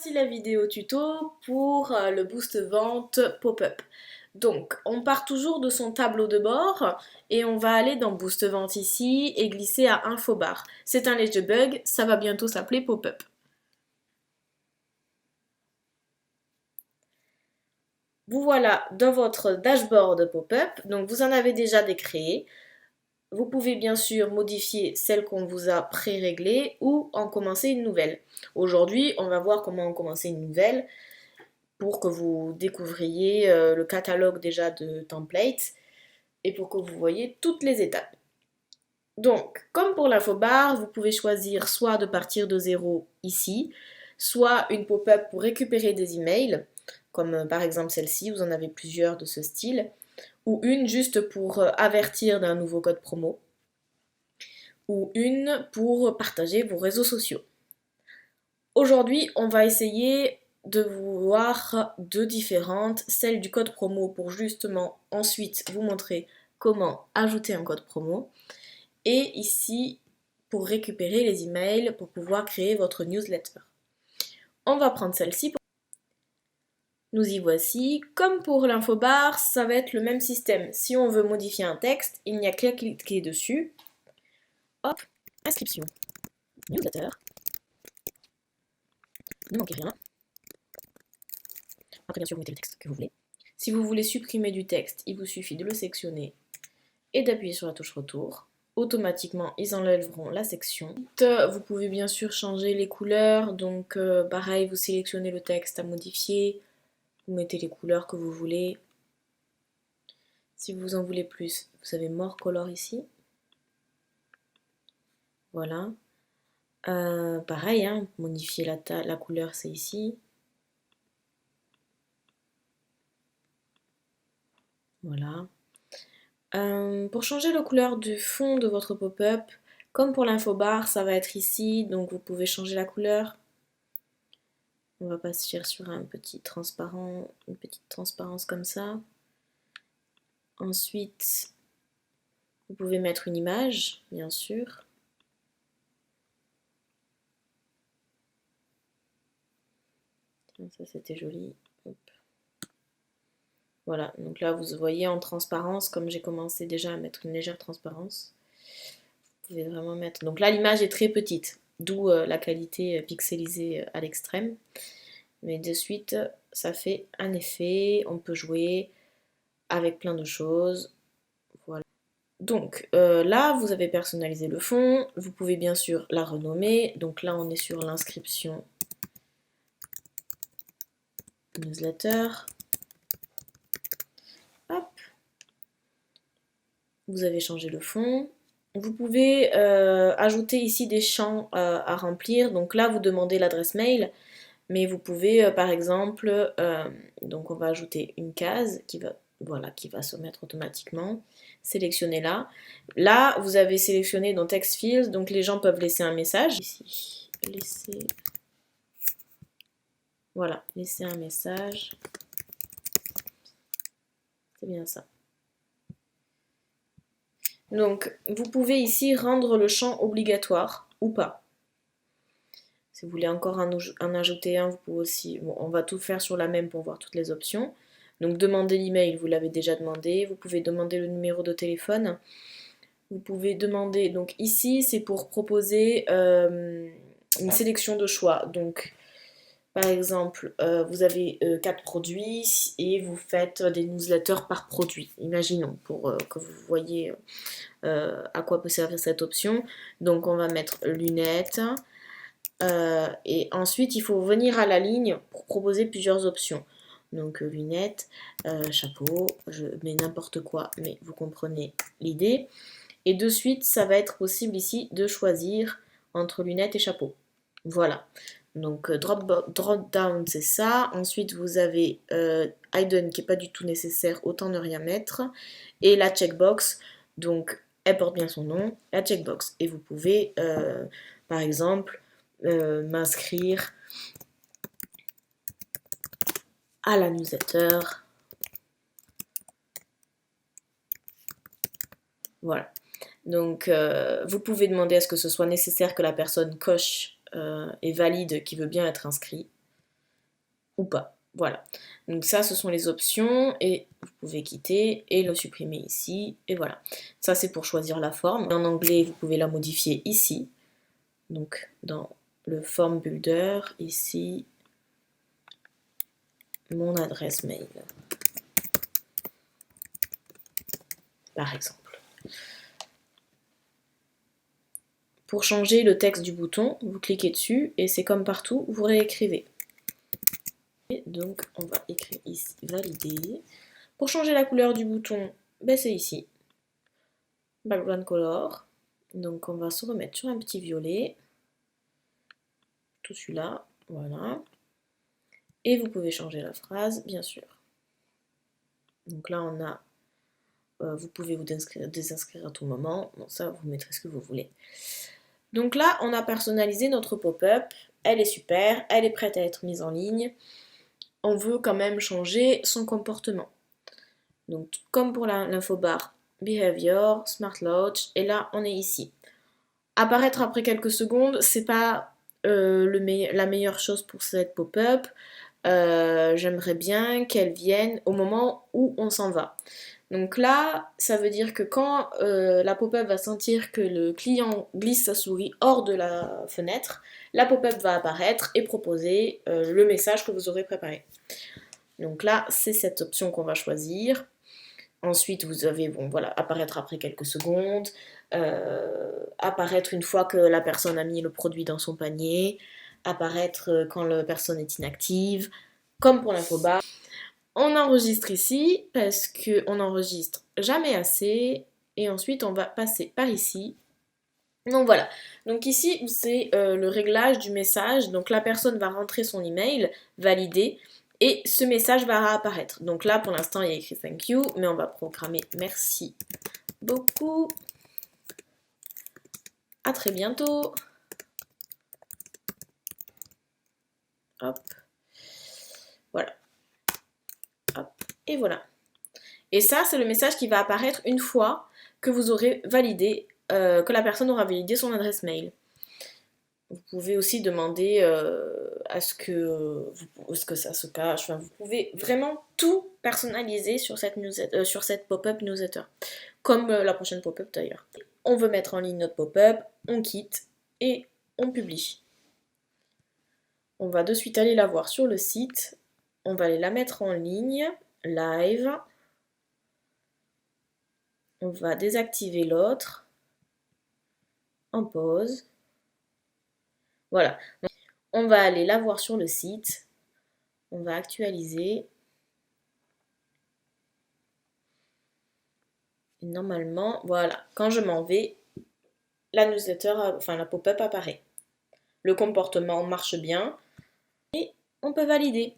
Voici la vidéo tuto pour le boost vente pop-up. Donc, on part toujours de son tableau de bord et on va aller dans boost vente ici et glisser à infobar. C'est un léger bug, ça va bientôt s'appeler pop-up. Vous voilà dans votre dashboard pop-up, donc vous en avez déjà des créés. Vous pouvez bien sûr modifier celle qu'on vous a pré-réglée ou en commencer une nouvelle. Aujourd'hui, on va voir comment en commencer une nouvelle pour que vous découvriez le catalogue déjà de templates et pour que vous voyez toutes les étapes. Donc, comme pour l'infobar, vous pouvez choisir soit de partir de zéro ici, soit une pop-up pour récupérer des emails, comme par exemple celle-ci, vous en avez plusieurs de ce style, ou une juste pour avertir d'un nouveau code promo, ou une pour partager vos réseaux sociaux. Aujourd'hui, on va essayer de voir deux différentes, celle du code promo pour justement ensuite vous montrer comment ajouter un code promo et ici pour récupérer les emails pour pouvoir créer votre newsletter. On va prendre celle-ci. Nous y voici. Comme pour l'infobar, ça va être le même système. Si on veut modifier un texte, il n'y a qu'à cliquer dessus. Hop, inscription, newsletter. Ne manquez rien. Après, bien sûr, vous mettez le texte que vous voulez. Si vous voulez supprimer du texte, il vous suffit de le sélectionner et d'appuyer sur la touche retour. Automatiquement, ils enlèveront la section. Vous pouvez bien sûr changer les couleurs. Donc, pareil, vous sélectionnez le texte à modifier. Vous mettez les couleurs que vous voulez. Si vous en voulez plus, vous avez More Color ici. Voilà. Pareil, hein, modifier la couleur, c'est ici. Voilà. Pour changer la couleur du fond de votre pop-up, comme pour l'infobar, ça va être ici, donc vous pouvez changer la couleur. On va passer sur un petit transparent, une petite transparence comme ça. Ensuite, vous pouvez mettre une image, bien sûr. Ça c'était joli. Hop. Voilà, donc là vous voyez en transparence, comme j'ai commencé déjà à mettre une légère transparence. Vous pouvez vraiment mettre... Donc là l'image est très petite, d'où la qualité pixelisée à l'extrême. Mais de suite, ça fait un effet, on peut jouer avec plein de choses. Voilà. Donc là, vous avez personnalisé le fond. Vous pouvez bien sûr la renommer. Donc là, on est sur l'inscription newsletter. Hop. Vous avez changé le fond. Vous pouvez ajouter ici des champs à remplir. Donc là, vous demandez l'adresse mail. Mais vous pouvez, par exemple, donc on va ajouter une case qui va se mettre automatiquement. Sélectionnez là. Là, vous avez sélectionné dans Text Fields, donc les gens peuvent laisser un message. Ici, voilà, laisser un message. C'est bien ça. Donc, vous pouvez ici rendre le champ obligatoire ou pas. Si vous voulez encore en ajouter un, vous pouvez aussi... Bon, on va tout faire sur la même pour voir toutes les options. Donc demander l'email, vous l'avez déjà demandé. Vous pouvez demander le numéro de téléphone. Vous pouvez demander... Donc ici, c'est pour proposer une sélection de choix. Donc, par exemple, vous avez 4 produits et vous faites des newsletters par produit. Imaginons, pour que vous voyez à quoi peut servir cette option. Donc on va mettre lunettes. Et ensuite, il faut venir à la ligne pour proposer plusieurs options. Donc lunettes, chapeau, je mets n'importe quoi, mais vous comprenez l'idée. Et de suite, ça va être possible ici de choisir entre lunettes et chapeau. Voilà. Donc drop down, c'est ça. Ensuite, vous avez hidden qui n'est pas du tout nécessaire, autant ne rien mettre. Et la checkbox, donc elle porte bien son nom, la checkbox. Et vous pouvez, par exemple, m'inscrire à la newsletter. Voilà. Donc, vous pouvez demander à ce que ce soit nécessaire que la personne coche et valide qui veut bien être inscrit. ou pas. Voilà. Donc ça, ce sont les options et vous pouvez quitter et le supprimer ici. Et voilà. Ça, c'est pour choisir la forme. En anglais, vous pouvez la modifier ici. Donc dans le form builder, ici, mon adresse mail, par exemple. Pour changer le texte du bouton, vous cliquez dessus et c'est comme partout, vous réécrivez. Et donc on va écrire ici valider. Pour changer la couleur du bouton, ben c'est ici. Background color. Donc on va se remettre sur un petit violet. Tout celui-là, voilà. Et vous pouvez changer la phrase, bien sûr. Donc là on a, vous pouvez vous désinscrire à tout moment. Bon ça vous mettrez ce que vous voulez. Donc là on a personnalisé notre pop-up. Elle est super, elle est prête à être mise en ligne. On veut quand même changer son comportement. Donc comme pour l'infobar Behavior, Smart Launch, et là on est ici. Apparaître après quelques secondes, c'est pas la meilleure chose pour cette pop-up. J'aimerais bien qu'elle vienne au moment où on s'en va. Donc là, ça veut dire que quand la pop-up va sentir que le client glisse sa souris hors de la fenêtre, la pop-up va apparaître et proposer le message que vous aurez préparé. Donc là, c'est cette option qu'on va choisir. Ensuite, vous avez, bon voilà, apparaître après quelques secondes, apparaître une fois que la personne a mis le produit dans son panier, apparaître quand la personne est inactive, comme pour l'infobar. On enregistre ici parce qu'on n'enregistre jamais assez, et ensuite on va passer par ici. Donc voilà, donc ici c'est le réglage du message, donc la personne va rentrer son email, valider, et ce message va apparaître. Donc là pour l'instant il y a écrit thank you, mais on va programmer merci beaucoup, à très bientôt, hop, voilà, hop, et voilà. Et ça c'est le message qui va apparaître une fois que vous aurez validé, que la personne aura validé son adresse mail. Vous pouvez aussi demander à ce que ça se cache. Enfin, vous pouvez vraiment tout personnaliser sur cette pop-up newsletter. Comme la prochaine pop-up d'ailleurs. On veut mettre en ligne notre pop-up, on quitte et on publie. On va de suite aller la voir sur le site. On va aller la mettre en ligne, live. On va désactiver l'autre. En pause. Voilà. On va aller la voir sur le site. On va actualiser. Et normalement, voilà, quand je m'en vais, la newsletter, enfin la pop-up apparaît. Le comportement marche bien et on peut valider.